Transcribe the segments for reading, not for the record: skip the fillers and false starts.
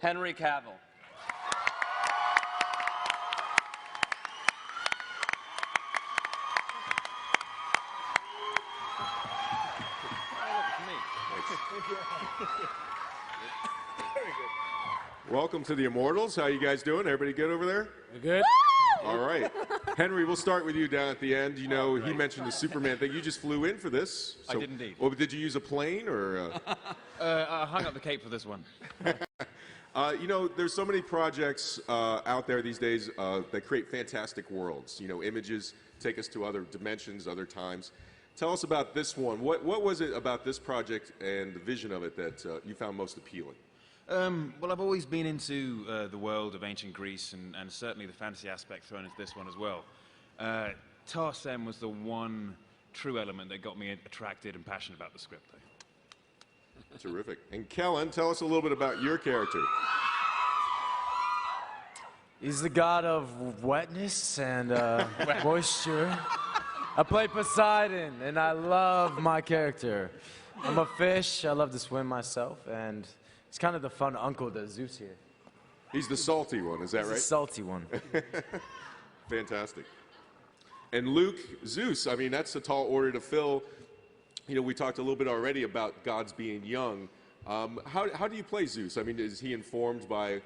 Henry Cavill. Welcome to the Immortals. How you guys doing? Everybody good over there? We're good. All right. Henry, we'll start with you down at the end. You know, he mentioned the Superman thing. You just flew in for this. I did indeed. Well, did you use a plane or? I hung up the cape for this one. You know, there's so many projects out there these days that create fantastic worlds. You know, images take us to other dimensions, other times. Tell us about this one. What was it about this project and the vision of it that you found most appealing? Well, I've always been into the world of ancient Greece and certainly the fantasy aspect thrown into this one as well. Tarsem was the one true element that got me attracted and passionate about the script, though. Terrific. And Kellen, tell us a little bit about your character. He's the god of wetness and moisture. I play Poseidon, and I love my character. I'm a fish. I love to swim myself, and it's kind of the fun uncle to Zeus here. He's the salty one, is that right? The salty one. Fantastic. And Luke, Zeus, I mean, that's a tall order to fill. You know, we talked a little bit already about gods being young. How do you play Zeus? I mean, is he informed by,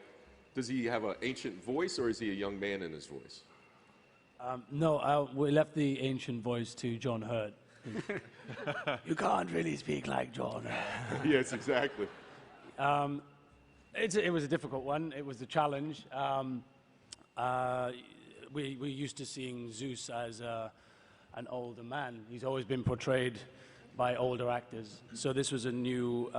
does he have an ancient voice, or is he a young man in his voice? No, we left the ancient voice to John Hurt. You can't really speak like John Hurt. Yes, exactly. It was a difficult one. It was a challenge. We're used to seeing Zeus as an older man. He's always been portrayed by older actors. So this was a new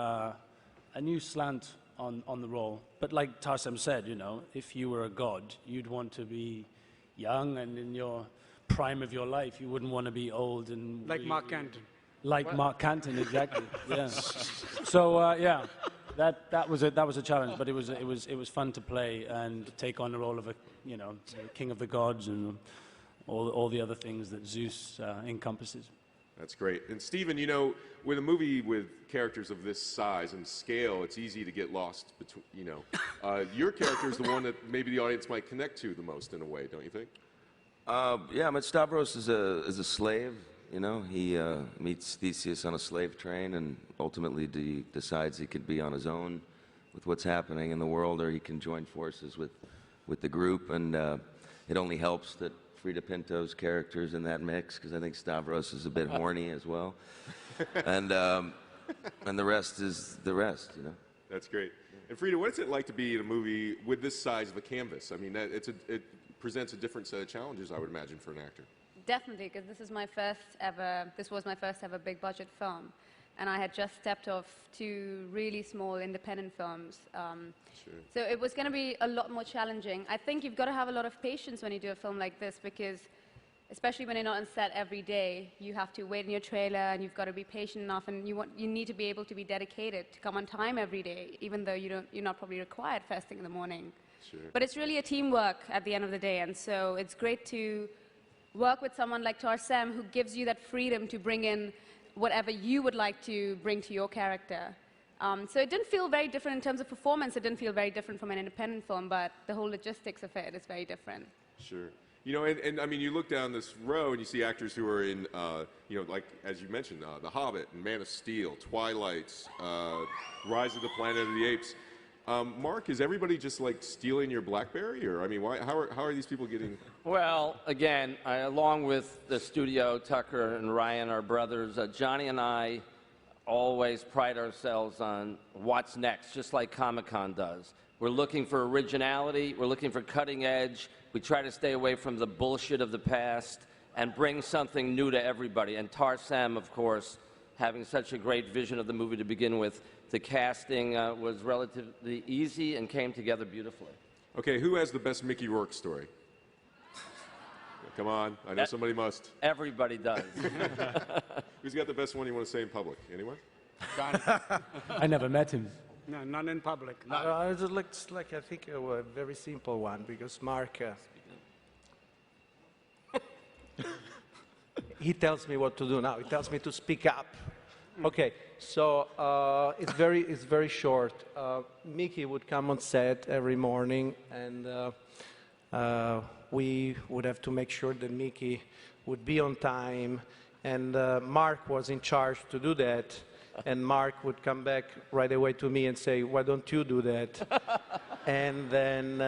slant on the role. But like Tarsem said, you know, if you were a god, you'd want to be young and in your prime of your life. You wouldn't want to be old and like Mark Canton. Like Mark Canton, exactly. Yeah. So yeah, that was a challenge, but it was fun to play and take on the role of a king of the gods and all the other things that Zeus encompasses. That's great. And Stephen, you know, with a movie with characters of this size and scale, it's easy to get lost between. You know, your character is the one that maybe the audience might connect to the most in a way, don't you think? Yeah, but Stavros is a slave. You know, he meets Theseus on a slave train and ultimately decides he could be on his own with what's happening in the world, or he can join forces with the group. And it only helps that Frida Pinto's character's in that mix, because I think Stavros is a bit horny as well. And the rest is the rest, you know. That's great. And Frida, what is it like to be in a movie with this size of a canvas? I mean, it presents a different set of challenges, I would imagine, for an actor. Definitely, because this was my first ever big budget film, and I had just stepped off 2 really small independent films. Sure. So it was going to be a lot more challenging. I think you've got to have a lot of patience when you do a film like this, because especially when you're not on set every day, you have to wait in your trailer, and you've got to be patient enough, and you need to be able to be dedicated to come on time every day, even though you're not probably required first thing in the morning. Sure. But it's really a teamwork at the end of the day, and so it's great to work with someone like Tarsem, who gives you that freedom to bring in whatever you would like to bring to your character. So it didn't feel very different in terms of performance. It didn't feel very different from an independent film, but the whole logistics of it is very different. Sure. You know, and I mean, you look down this row and you see actors who are in, you know, like, as you mentioned, The Hobbit, and Man of Steel, Twilight, Rise of the Planet of the Apes. Mark, is everybody just like stealing your BlackBerry, or I mean, how are these people getting? Well, again, along with the studio, Tucker and Ryan, our brothers, Johnny and I always pride ourselves on what's next, just like Comic-Con does. We're looking for originality. We're looking for cutting edge. We try to stay away from the bullshit of the past and bring something new to everybody. And Tarsem, of course, having such a great vision of the movie to begin with, the casting was relatively easy and came together beautifully. Okay, who has the best Mickey Rourke story? Come on, I know somebody must. Everybody does. Who's got the best one you want to say in public? Anyone? I never met him. No, not in public. It looks like, I think, a very simple one, because Mark, he tells me what to do now. He tells me to speak up. Okay, So it's very short. Mickey would come on set every morning, and we would have to make sure that Mickey would be on time. And Mark was in charge to do that. And Mark would come back right away to me and say, "Why don't you do that?" And then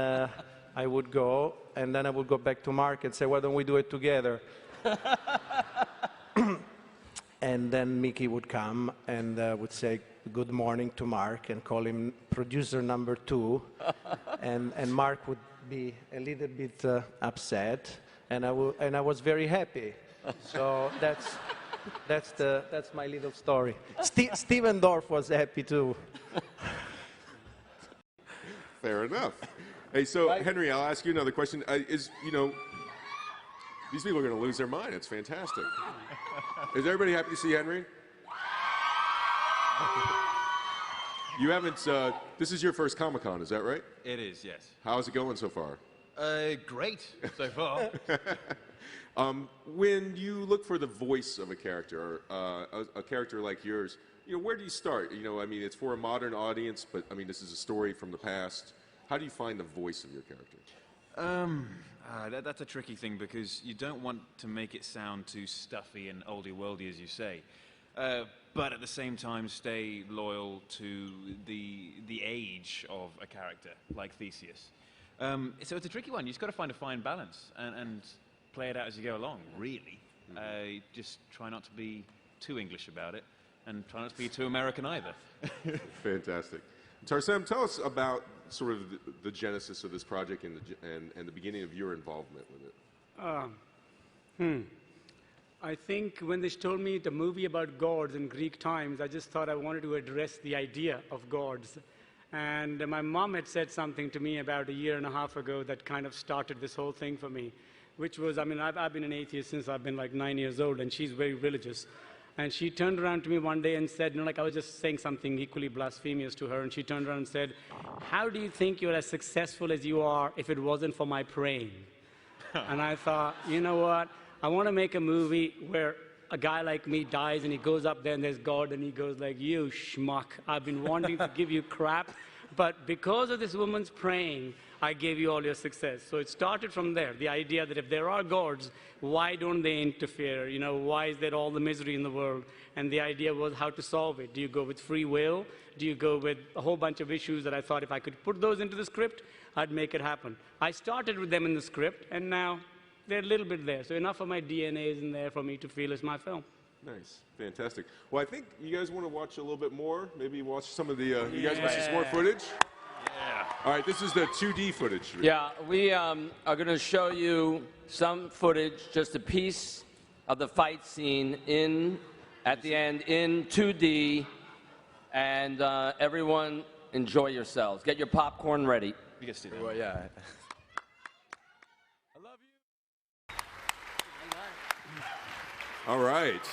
I would go, and then I would go back to Mark and say, "Why don't we do it together?" And then Mickey would come and would say good morning to Mark and call him producer number 2. And Mark would be a little bit upset, and I was very happy. So that's my little story. Steven Dorff was happy too. Fair enough. Hey, so Henry, I'll ask you another question. These people are going to lose their mind. It's fantastic. Is everybody happy to see Henry? You haven't, this is your first Comic-Con, is that right? It is, yes. How's it going so far? Great so far. When you look for the voice of a character, a character like yours, where do you start? I mean, it's for a modern audience, but I mean, this is a story from the past. How do you find the voice of your character? That's a tricky thing because you don't want to make it sound too stuffy and oldie-worldy, as you say, but at the same time stay loyal to the age of a character like Theseus. So it's a tricky one. You just got to find a fine balance and play it out as you go along, really. Just try not to be too English about it, and try not to be too American either. Fantastic. Tarsem, tell us about sort of the genesis of this project and the beginning of your involvement with it. I think when they told me the movie about gods in Greek times, I just thought I wanted to address the idea of gods. And my mom had said something to me about a year and a half ago that kind of started this whole thing for me, which was, I mean, I've been an atheist since I've been like 9 years old, and she's very religious. And she turned around to me one day and said, I was just saying something equally blasphemous to her, and she turned around and said, "How do you think you're as successful as you are if it wasn't for my praying?" And I thought, you know what? I want to make a movie where a guy like me dies and he goes up there and there's God and he goes like, "You schmuck, I've been wanting to give you crap, but because of this woman's praying, I gave you all your success." So it started from there, the idea that if there are gods, why don't they interfere? Why is there all the misery in the world? And the idea was how to solve it. Do you go with free will? Do you go with a whole bunch of issues that I thought if I could put those into the script, I'd make it happen. I started with them in the script, and now they're a little bit there. So enough of my DNA is in there for me to feel it's my film. Nice. Fantastic. Well, I think you guys want to watch a little bit more. Maybe watch some of the, you guys want to see some more footage? Yeah. All right, this is the 2D footage. Yeah, we are going to show you some footage, just a piece of the fight scene at the end in 2D, and everyone enjoy yourselves. Get your popcorn ready. You guys do that. Well, yeah. All right.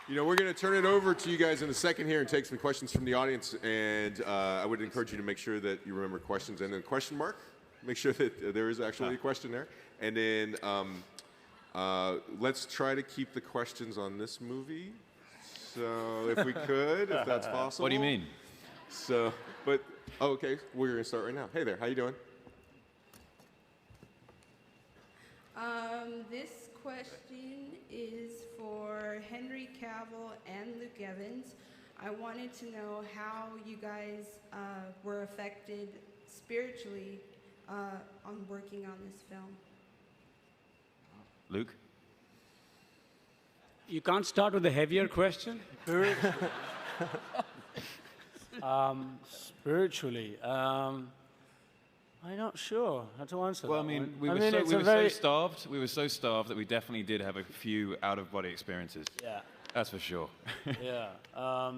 We're going to turn it over to you guys in a second here and take some questions from the audience. And I would encourage you to make sure that you remember questions. And then question mark, make sure that there is actually a question there. And then let's try to keep the questions on this movie. So if we could, if that's possible. What do you mean? So, but, okay, we're going to start right now. Hey there, how you doing? This question is for Henry Cavill and Luke Evans. I wanted to know how you guys were affected spiritually on working on this film. Luke? You can't start with a heavier question? Spiritually, I'm not sure how to answer Well, I that mean, one. we were so starved. We were so starved that we definitely did have a few out-of-body experiences. Yeah. That's for sure. Yeah. I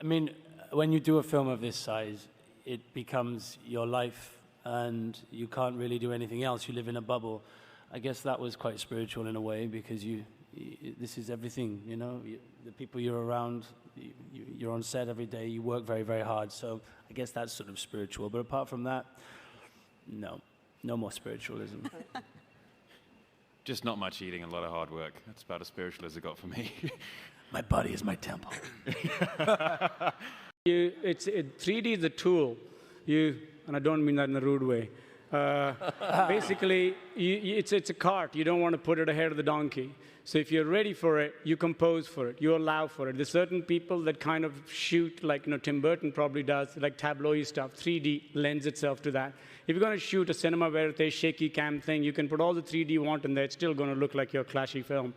mean, when you do a film of this size, it becomes your life, and you can't really do anything else. You live in a bubble. I guess that was quite spiritual in a way, because this is everything, the people you're around, you're on set every day, you work very, very hard. So I guess that's sort of spiritual. But apart from that, no more spiritualism. Just not much eating and a lot of hard work. That's about as spiritual as it got for me. My body is my temple. 3D is a tool. And I don't mean that in a rude way. Basically, it's a cart. You don't want to put it ahead of the donkey. So if you're ready for it, you compose for it. You allow for it. There's certain people that kind of shoot, like Tim Burton probably does, like tableau stuff. 3D lends itself to that. If you're going to shoot a cinema verite shaky cam thing, you can put all the 3D you want in there. It's still going to look like your clashy film.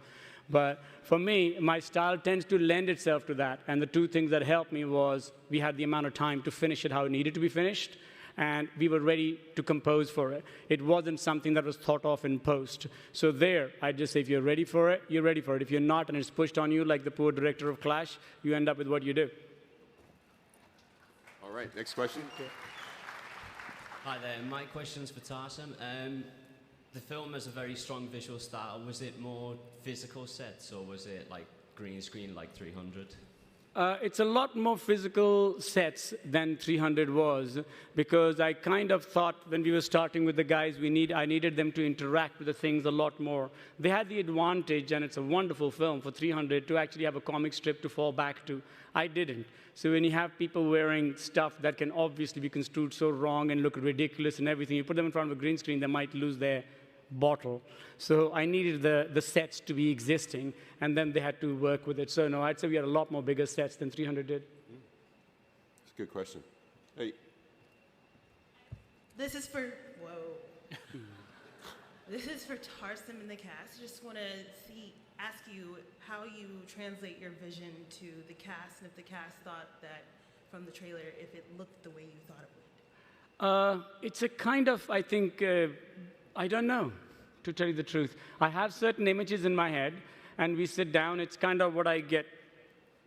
But for me, my style tends to lend itself to that. And the two things that helped me was we had the amount of time to finish it how it needed to be finished, and we were ready to compose for it. It wasn't something that was thought of in post. So there, I just say, if you're ready for it, you're ready for it. If you're not and it's pushed on you like the poor director of Clash, you end up with what you do. All right, next question. Hi there, my question's for Tarsem. The film has a very strong visual style. Was it more physical sets, or was it like green screen like 300? It's a lot more physical sets than 300 was, because I kind of thought when we were starting with the guys, I needed them to interact with the things a lot more. They had the advantage, and it's a wonderful film for 300, to actually have a comic strip to fall back to. I didn't. So when you have people wearing stuff that can obviously be construed so wrong and look ridiculous and everything, you put them in front of a green screen, they might lose their bottle. So I needed the sets to be existing, and then they had to work with it. So no, I'd say we had a lot more bigger sets than 300 did. That's a good question. Hey. This is for, whoa. This is for Tarsem and the cast. I just want to ask you how you translate your vision to the cast, and if the cast thought that from the trailer, if it looked the way you thought it would. It's a kind of, I think, I don't know, to tell you the truth. I have certain images in my head, and we sit down. It's kind of what I get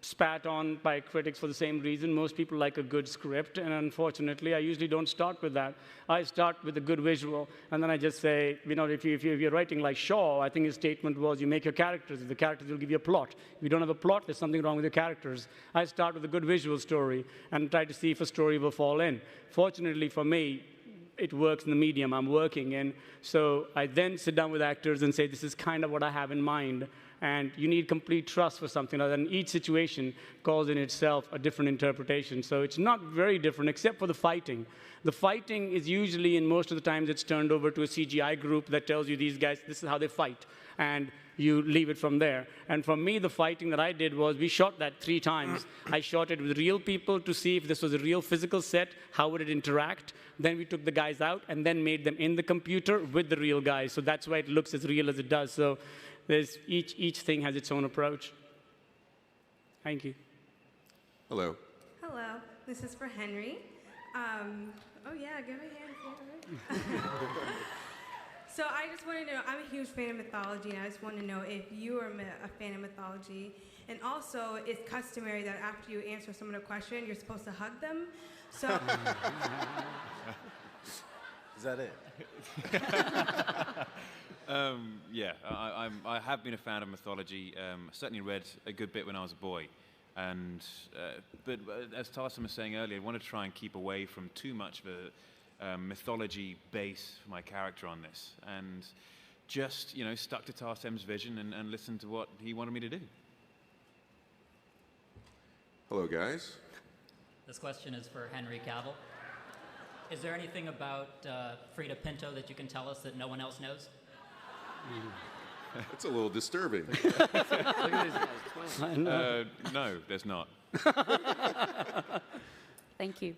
spat on by critics for the same reason. Most people like a good script, and unfortunately, I usually don't start with that. I start with a good visual, and then I just say, if you're writing like Shaw, I think his statement was, you make your characters. The characters will give you a plot. If you don't have a plot, there's something wrong with your characters. I start with a good visual story and try to see if a story will fall in. Fortunately for me, it works in the medium I'm working in. So I then sit down with actors and say, this is kind of what I have in mind. And you need complete trust for something like that. And each situation calls in itself a different interpretation. So it's not very different, except for the fighting. The fighting is usually, in most of the times, it's turned over to a CGI group that tells you these guys, this is how they fight. And you leave it from there. And for me, the fighting that I did was, we shot that 3 times. I shot it with real people to see if this was a real physical set, how would it interact. Then we took the guys out and then made them in the computer with the real guys. So that's why it looks as real as it does. So each thing has its own approach. Thank you. Hello. Hello, this is for Henry. Oh yeah, give me a hand. So I just want to know, I'm a huge fan of mythology, and I just want to know if you are a fan of mythology. And also, it's customary that after you answer someone a question, you're supposed to hug them. So. Is that it? Yeah, I have been a fan of mythology. Certainly read a good bit when I was a boy. But as Tarsem was saying earlier, I want to try and keep away from too much of a mythology base for my character on this. And just, stuck to Tarsem's vision and listened to what he wanted me to do. Hello, guys. This question is for Henry Cavill. Is there anything about Frida Pinto that you can tell us that no one else knows? That's a little disturbing. No, there's not. Thank you.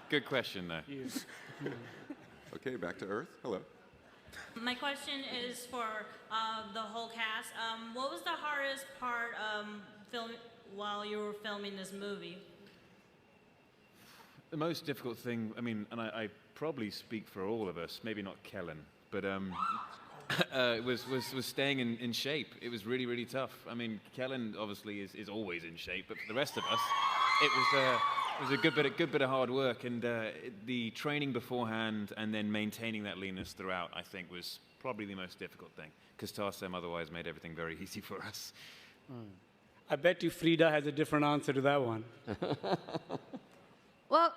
Good question, though. Okay, back to Earth. Hello. My question is for the whole cast. What was the hardest part while you were filming this movie? The most difficult thing, and I probably speak for all of us, maybe not Kellen, but it was staying in shape. It was really, really tough. Kellen obviously is always in shape, but for the rest of us, it was a good bit of hard work, and the training beforehand and then maintaining that leanness throughout, I think, was probably the most difficult thing, because Tarsem otherwise made everything very easy for us. I bet you Frida has a different answer to that one. Well,